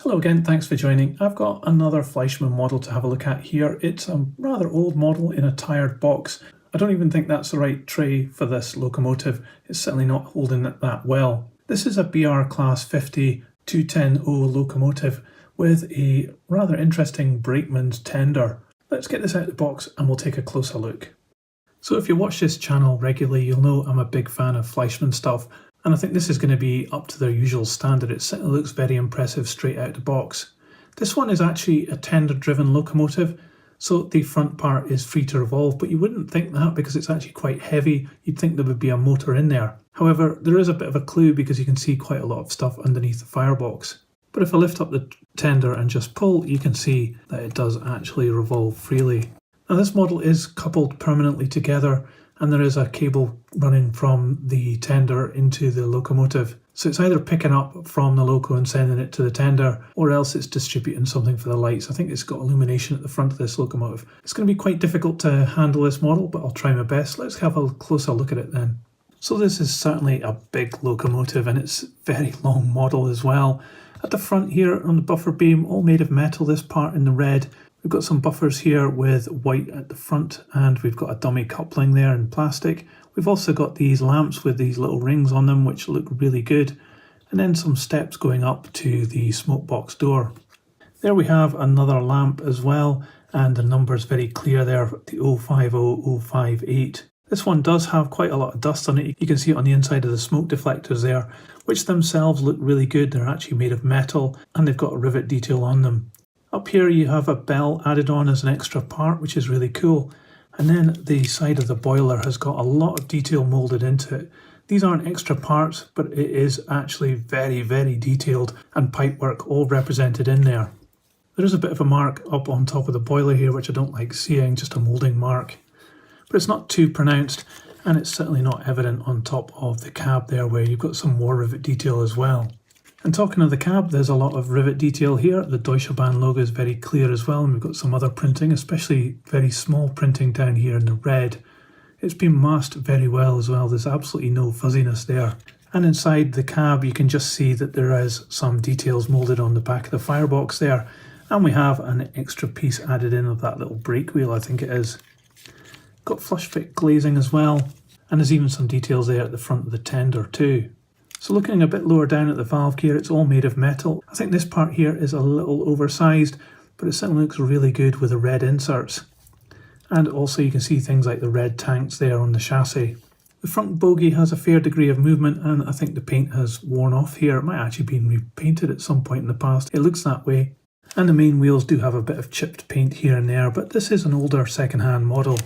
Hello again, thanks for joining. I've got another Fleischmann model to have a look at here. It's a rather old model in a tired box. I don't even think that's the right tray for this locomotive. It's certainly not holding it that well. This is a BR class 50 210O locomotive with a rather interesting brakeman's tender. Let's get this out of the box and we'll take a closer look. So if you watch this channel regularly, you'll know I'm a big fan of Fleischmann stuff. And I think this is going to be up to their usual standard. It certainly looks very impressive straight out of the box. This one is actually a tender-driven locomotive, so the front part is free to revolve, but you wouldn't think that because it's actually quite heavy. You'd think there would be a motor in there. However, there is a bit of a clue because you can see quite a lot of stuff underneath the firebox. But if I lift up the tender and just pull, you can see that it does actually revolve freely. Now this model is coupled permanently together, and there is a cable running from the tender into the locomotive. So it's either picking up from the loco and sending it to the tender, or else it's distributing something for the lights. I think it's got illumination at the front of this locomotive. It's going to be quite difficult to handle this model, but I'll try my best. Let's have a closer look at it then. So this is certainly a big locomotive, and it's a very long model as well. At the front here on the buffer beam, all made of metal, this part in the red. We've got some buffers here with white at the front, and we've got a dummy coupling there in plastic. We've also got these lamps with these little rings on them which look really good, and then some steps going up to the smoke box door. There we have another lamp as well, and the number's very clear there, the 050058. This one does have quite a lot of dust on it. You can see it on the inside of the smoke deflectors there, which themselves look really good. They're actually made of metal and they've got a rivet detail on them. Up here you have a bell added on as an extra part, which is really cool. And then the side of the boiler has got a lot of detail moulded into it. These aren't extra parts, but it is actually very, very detailed, and pipework all represented in there. There is a bit of a mark up on top of the boiler here, which I don't like seeing, just a moulding mark. But it's not too pronounced, and it's certainly not evident on top of the cab there, where you've got some more rivet detail as well. And talking of the cab, there's a lot of rivet detail here. The Deutsche Bahn logo is very clear as well, and we've got some other printing, especially very small printing down here in the red. It's been masked very well as well. There's absolutely no fuzziness there. And inside the cab, you can just see that there is some details moulded on the back of the firebox there. And we have an extra piece added in of that little brake wheel, I think it is. Got flush fit glazing as well, and there's even some details there at the front of the tender too. So looking a bit lower down at the valve gear, it's all made of metal. I think this part here is a little oversized, but it certainly looks really good with the red inserts. And also you can see things like the red tanks there on the chassis. The front bogie has a fair degree of movement, and I think the paint has worn off here. It might actually been repainted at some point in the past. It looks that way. And the main wheels do have a bit of chipped paint here and there, but this is an older second-hand model.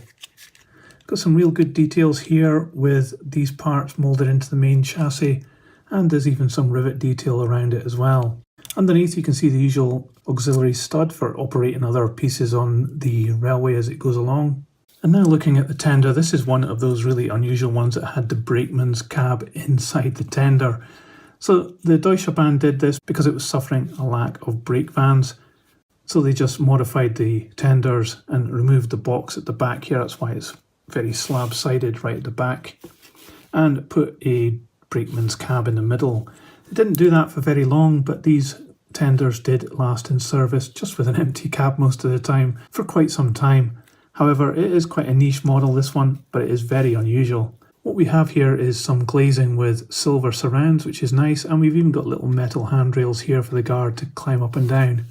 Got some real good details here with these parts moulded into the main chassis. And there's even some rivet detail around it as well. Underneath you can see the usual auxiliary stud for operating other pieces on the railway as it goes along. And now looking at the tender, this is one of those really unusual ones that had the brakeman's cab inside the tender. So the Deutsche Bahn did this because it was suffering a lack of brake vans. So they just modified the tenders and removed the box at the back here. That's why it's very slab-sided right at the back. And put a brakeman's cab in the middle. They didn't do that for very long, but these tenders did last in service just with an empty cab most of the time for quite some time. However, it is quite a niche model, this one, but it is very unusual. What we have here is some glazing with silver surrounds, which is nice, and we've even got little metal handrails here for the guard to climb up and down.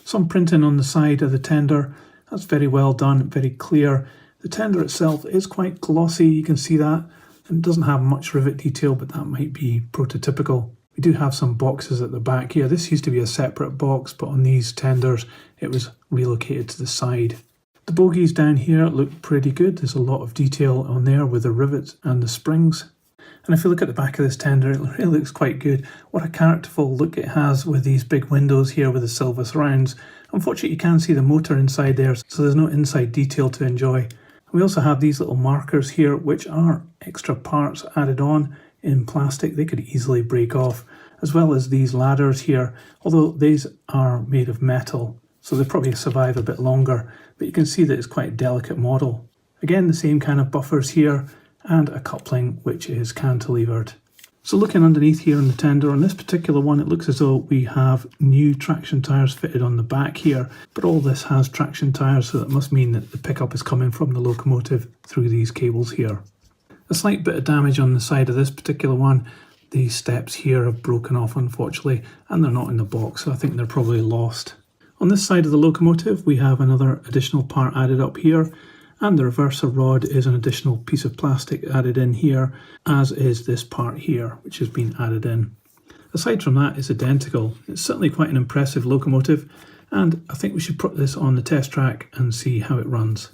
Some printing on the side of the tender, that's very well done, very clear. The tender itself is quite glossy, you can see that. And it doesn't have much rivet detail, but that might be prototypical. We do have some boxes at the back here. This used to be a separate box, but on these tenders it was relocated to the side. The bogies down here look pretty good. There's a lot of detail on there with the rivets and the springs. And if you look at the back of this tender, it really looks quite good. What a characterful look it has with these big windows here with the silver surrounds. Unfortunately, you can see the motor inside there, so there's no inside detail to enjoy. We also have these little markers here, which are extra parts added on in plastic. They could easily break off, as well as these ladders here, although these are made of metal, so they probably survive a bit longer. But you can see that it's quite a delicate model. Again, the same kind of buffers here, and a coupling which is cantilevered. So looking underneath here on the tender, on this particular one, it looks as though we have new traction tyres fitted on the back here, but all this has traction tyres, so that must mean that the pickup is coming from the locomotive through these cables here. A slight bit of damage on the side of this particular one. These steps here have broken off, unfortunately, and they're not in the box, so I think they're probably lost. On this side of the locomotive, we have another additional part added up here, and the reverser rod is an additional piece of plastic added in here, as is this part here, which has been added in. Aside from that, it's identical. It's certainly quite an impressive locomotive, and I think we should put this on the test track and see how it runs.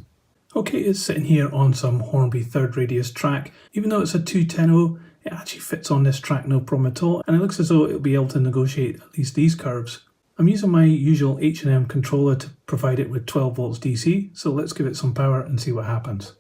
Okay, it's sitting here on some Hornby third radius track. Even though it's a 210/0, it actually fits on this track no problem at all, and it looks as though it'll be able to negotiate at least these curves. I'm using my usual H&M controller to provide it with 12 volts DC, so let's give it some power and see what happens.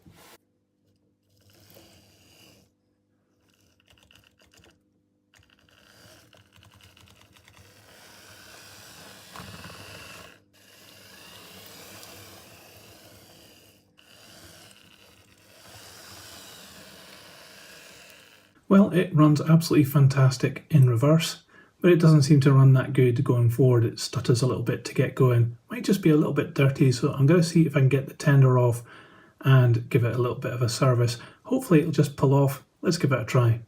Well, it runs absolutely fantastic in reverse, but it doesn't seem to run that good going forward. It stutters a little bit to get going. Might just be a little bit dirty, so I'm going to see if I can get the tender off and give it a little bit of a service. Hopefully it'll just pull off. Let's give it a try.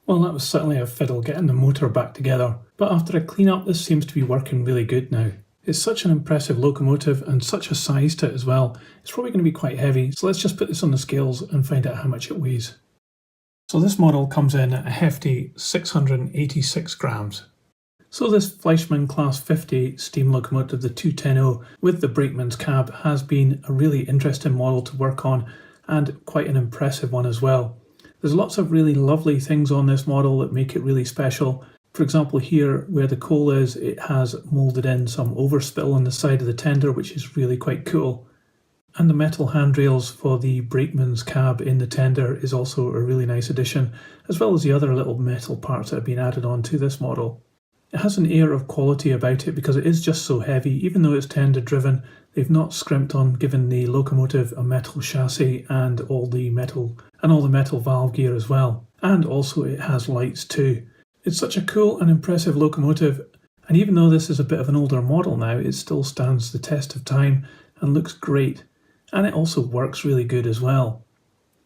Well, that was certainly a fiddle getting the motor back together, but after a clean up this seems to be working really good now. It's such an impressive locomotive and such a size to it as well. It's probably going to be quite heavy, so let's just put this on the scales and find out how much it weighs. So this model comes in at a hefty 686 grams. So this Fleischmann Class 50 steam locomotive, the 210/0 with the brakeman's cab, has been a really interesting model to work on and quite an impressive one as well. There's lots of really lovely things on this model that make it really special. For example, here where the coal is, it has moulded in some overspill on the side of the tender, which is really quite cool. And the metal handrails for the brakeman's cab in the tender is also a really nice addition, as well as the other little metal parts that have been added on to this model. It has an air of quality about it because it is just so heavy. Even though it's tender driven, they've not scrimped on giving the locomotive a metal chassis and all the metal valve gear as well. And also it has lights too. It's such a cool and impressive locomotive, and even though this is a bit of an older model now, it still stands the test of time and looks great. And it also works really good as well.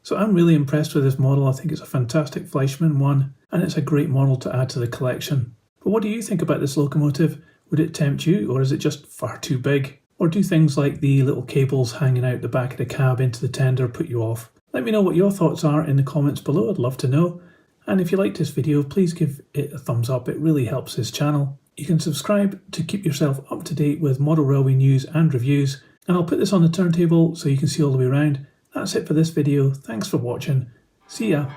So I'm really impressed with this model. I think it's a fantastic Fleischmann one, and it's a great model to add to the collection. But what do you think about this locomotive? Would it tempt you, or is it just far too big? Or do things like the little cables hanging out the back of the cab into the tender put you off? Let me know what your thoughts are in the comments below. I'd love to know. And if you liked this video, please give it a thumbs up. It really helps this channel. You can subscribe to keep yourself up to date with model railway news and reviews. And I'll put this on the turntable so you can see all the way around. That's it for this video. Thanks for watching. See ya.